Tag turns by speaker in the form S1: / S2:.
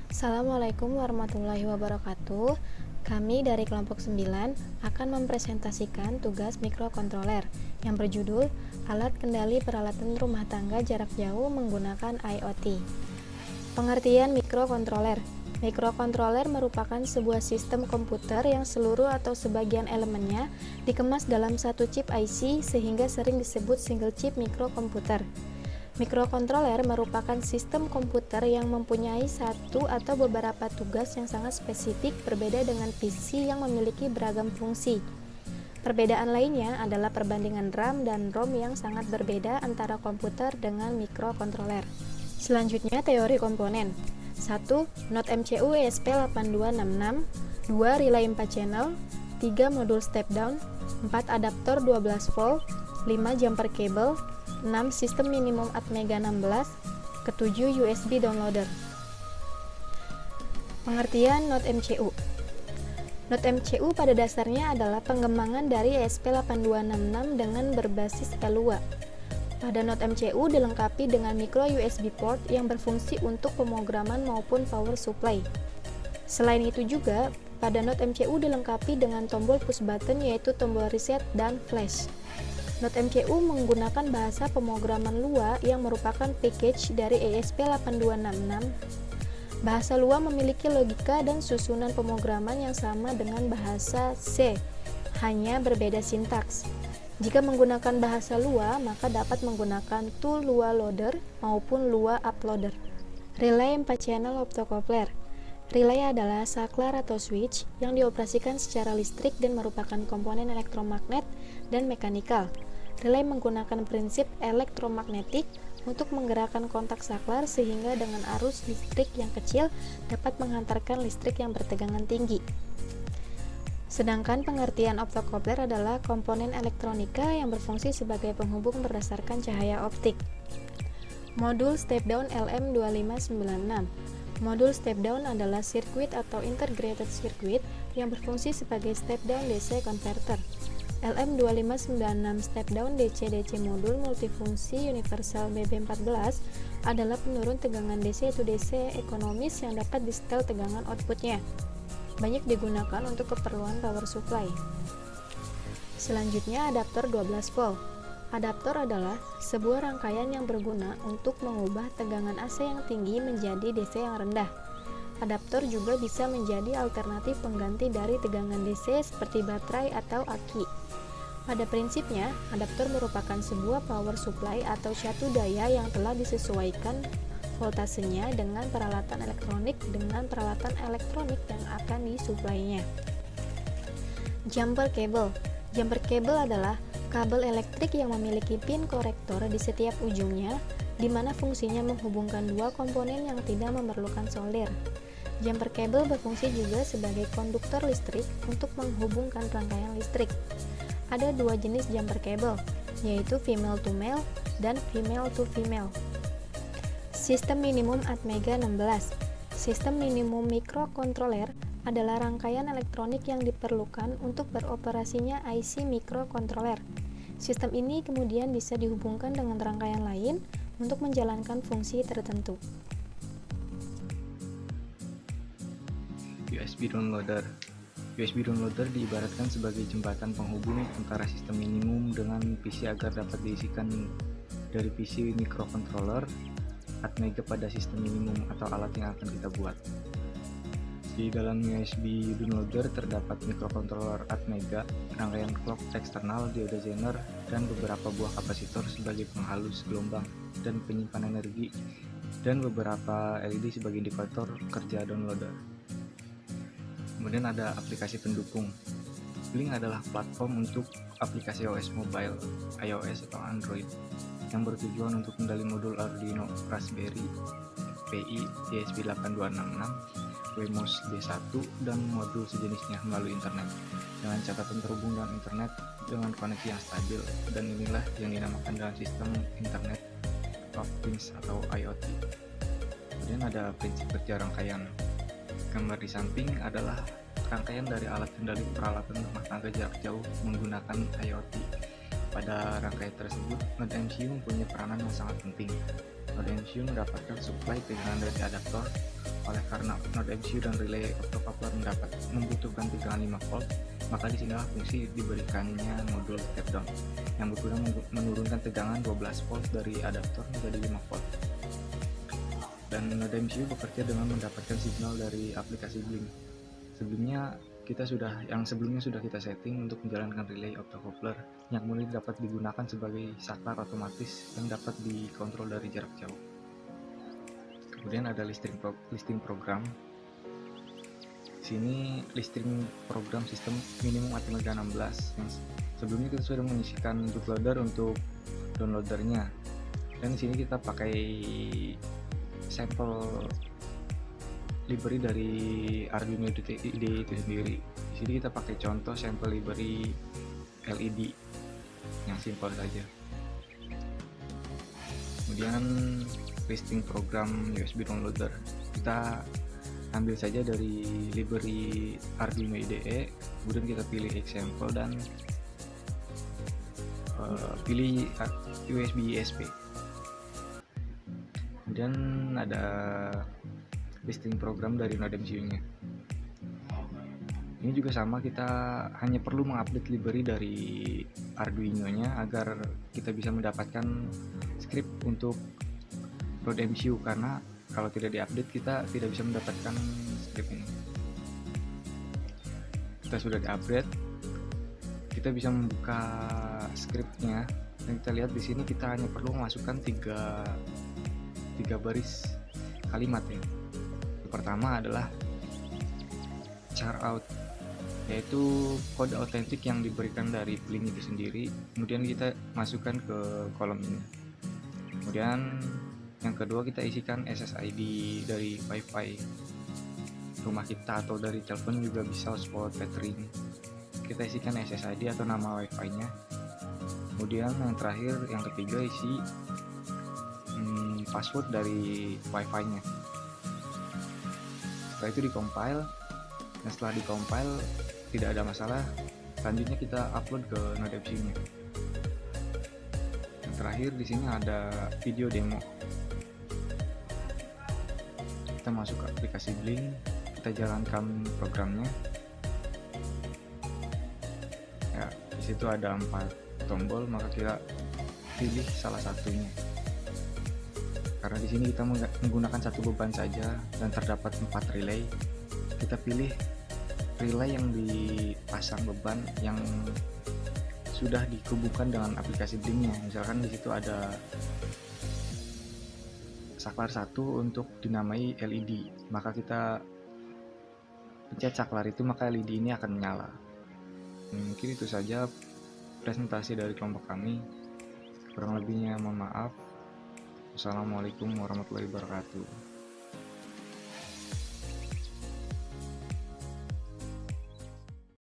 S1: Assalamualaikum warahmatullahi wabarakatuh. Kami dari kelompok 9 akan mempresentasikan tugas mikrokontroler yang berjudul Alat Kendali Peralatan Rumah Tangga Jarak Jauh Menggunakan IoT. Pengertian mikrokontroler. Mikrokontroler merupakan sebuah sistem komputer yang seluruh atau sebagian elemennya dikemas dalam satu chip IC sehingga sering disebut single chip mikrokomputer. Mikrokontroler merupakan sistem komputer yang mempunyai satu atau beberapa tugas yang sangat spesifik berbeda dengan PC yang memiliki beragam fungsi. Perbedaan lainnya adalah perbandingan RAM dan ROM yang sangat berbeda antara komputer dengan mikrokontroler. Selanjutnya, teori komponen. 1. Node MCU ESP8266, 2. Relay 4 channel, 3. Modul step down, 4. Adaptor 12 volt, 5. Jumper cable, 6. Sistem minimum Atmega 16, ke-7 USB downloader. Pengertian Node MCU. Node MCU pada dasarnya adalah pengembangan dari ESP8266 dengan berbasis Lua. Pada Node MCU dilengkapi dengan micro USB port yang berfungsi untuk pemrograman maupun power supply. Selain itu juga, pada Node MCU dilengkapi dengan tombol push button yaitu tombol reset dan flash. Node MCU menggunakan bahasa pemrograman Lua yang merupakan package dari ESP8266. Bahasa Lua memiliki logika dan susunan pemrograman yang sama dengan bahasa C, hanya berbeda sintaks. Jika menggunakan bahasa Lua, maka dapat menggunakan tool Lua Loader maupun Lua Uploader. Relay 4 channel optocoupler. Relay adalah saklar atau switch yang dioperasikan secara listrik dan merupakan komponen elektromagnet dan mekanikal. Relay menggunakan prinsip elektromagnetik untuk menggerakkan kontak saklar sehingga dengan arus listrik yang kecil dapat menghantarkan listrik yang bertegangan tinggi. Sedangkan pengertian optocoupler adalah komponen elektronika yang berfungsi sebagai penghubung berdasarkan cahaya optik. Modul step down LM2596. Modul step down adalah sirkuit atau integrated circuit yang berfungsi sebagai step down DC converter. LM2596 step down DC-DC modul multifungsi universal BB14 adalah penurun tegangan DC to DC ekonomis yang dapat di-setel tegangan outputnya. Banyak digunakan untuk keperluan power supply. Selanjutnya, adaptor 12 volt. Adaptor adalah sebuah rangkaian yang berguna untuk mengubah tegangan AC yang tinggi menjadi DC yang rendah. Adaptor juga bisa menjadi alternatif pengganti dari tegangan DC seperti baterai atau aki. Pada prinsipnya, adaptor merupakan sebuah power supply atau satu daya yang telah disesuaikan voltasenya dengan peralatan elektronik yang akan disuplainya. Jumper cable. Jumper cable adalah kabel elektrik yang memiliki pin korektor di setiap ujungnya, di mana fungsinya menghubungkan dua komponen yang tidak memerlukan solder. Jumper cable berfungsi juga sebagai konduktor listrik untuk menghubungkan rangkaian listrik. Ada dua jenis jumper cable, yaitu female to male dan female to female. Sistem minimum Atmega 16. Sistem minimum mikrokontroler adalah rangkaian elektronik yang diperlukan untuk beroperasinya IC mikrokontroler. Sistem ini kemudian bisa dihubungkan dengan rangkaian lain untuk menjalankan fungsi tertentu.
S2: USB downloader. USB downloader diibaratkan sebagai jembatan penghubung antara sistem minimum dengan PC agar dapat diisikan dari PC mikrokontroler Atmega pada sistem minimum atau alat yang akan kita buat. Di dalam USB downloader terdapat mikrokontroler Atmega, rangkaian clock eksternal, diodezener, dan beberapa buah kapasitor sebagai penghalus gelombang dan penyimpan energi, dan beberapa LED sebagai indikator kerja downloader. Kemudian ada aplikasi pendukung. Blink adalah platform untuk aplikasi OS mobile, iOS atau Android, yang bertujuan untuk kendali modul Arduino Raspberry Pi ESP8266, Wemos D1, dan modul sejenisnya melalui internet dengan catatan terhubung dengan internet dengan koneksi yang stabil, dan inilah yang dinamakan dalam sistem Internet of Things atau IoT. Kemudian ada prinsip kerja rangkaian. Gambar di samping adalah rangkaian dari alat kendali peralatan rumah tangga jarak jauh menggunakan IoT. Pada rangkaian tersebut, node MCU mempunyai peranan yang sangat penting. Node MCU mendapatkan suplai tegangan dari adaptor. Oleh karena node MCU dan relay optocoupler membutuhkan tegangan 5 volt, maka disinilah fungsi diberikannya modul step down yang berguna menurunkan tegangan 12 volt dari adaptor menjadi 5 volt. Dan node MCU bekerja dengan mendapatkan signal dari aplikasi Blink. Sebelumnya sudah kita setting untuk menjalankan relay optocoupler yang kemudian dapat digunakan sebagai saklar otomatis yang dapat dikontrol dari jarak jauh. Kemudian ada listing program. Di sini listing program sistem minimum ATmega 16 yang sebelumnya kita sudah mengisikan bootloader untuk downloadernya. Dan di sini kita pakai sampel library dari Arduino IDE itu sendiri. Di sini kita pakai contoh sampel library LED yang simpel saja. Kemudian listing program USB downloader, kita ambil saja dari library Arduino IDE, kemudian kita pilih example dan pilih USB ESP. Kemudian ada listing program dari node MCU-nya. Ini juga sama, kita hanya perlu mengupdate library dari Arduino-nya agar kita bisa mendapatkan script untuk node MCU, karena kalau tidak diupdate kita tidak bisa mendapatkan script ini. Kita sudah diupdate, kita bisa membuka scriptnya dan kita lihat di sini kita hanya perlu memasukkan tiga baris kalimat ya. Yang pertama adalah char out, yaitu kode autentik yang diberikan dari Blink itu sendiri, kemudian kita masukkan ke kolom ini. Kemudian yang kedua kita isikan SSID dari WiFi rumah kita atau dari telepon juga bisa hotspot tethering. Kita isikan SSID atau nama WiFi nya. Kemudian yang terakhir, yang ketiga, isi password dari WiFi nya. Setelah itu di-compile, dan setelah di-compile tidak ada masalah, selanjutnya kita upload ke node MCU-nya. Yang terakhir di sini ada video demo. Kita masuk ke aplikasi Blink, kita jalankan programnya. Ya, di situ ada 4 tombol, maka kita pilih salah satunya. Karena di sini kita menggunakan satu beban saja dan terdapat 4 relay, kita pilih relay yang dipasang beban yang sudah dihubungkan dengan aplikasi Blink-nya. Misalkan di situ ada saklar 1 untuk dinamai LED, maka kita pencet saklar itu, maka LED ini akan menyala. Mungkin itu saja presentasi dari kelompok kami. Kurang lebihnya mohon maaf. Wassalamualaikum warahmatullahi wabarakatuh.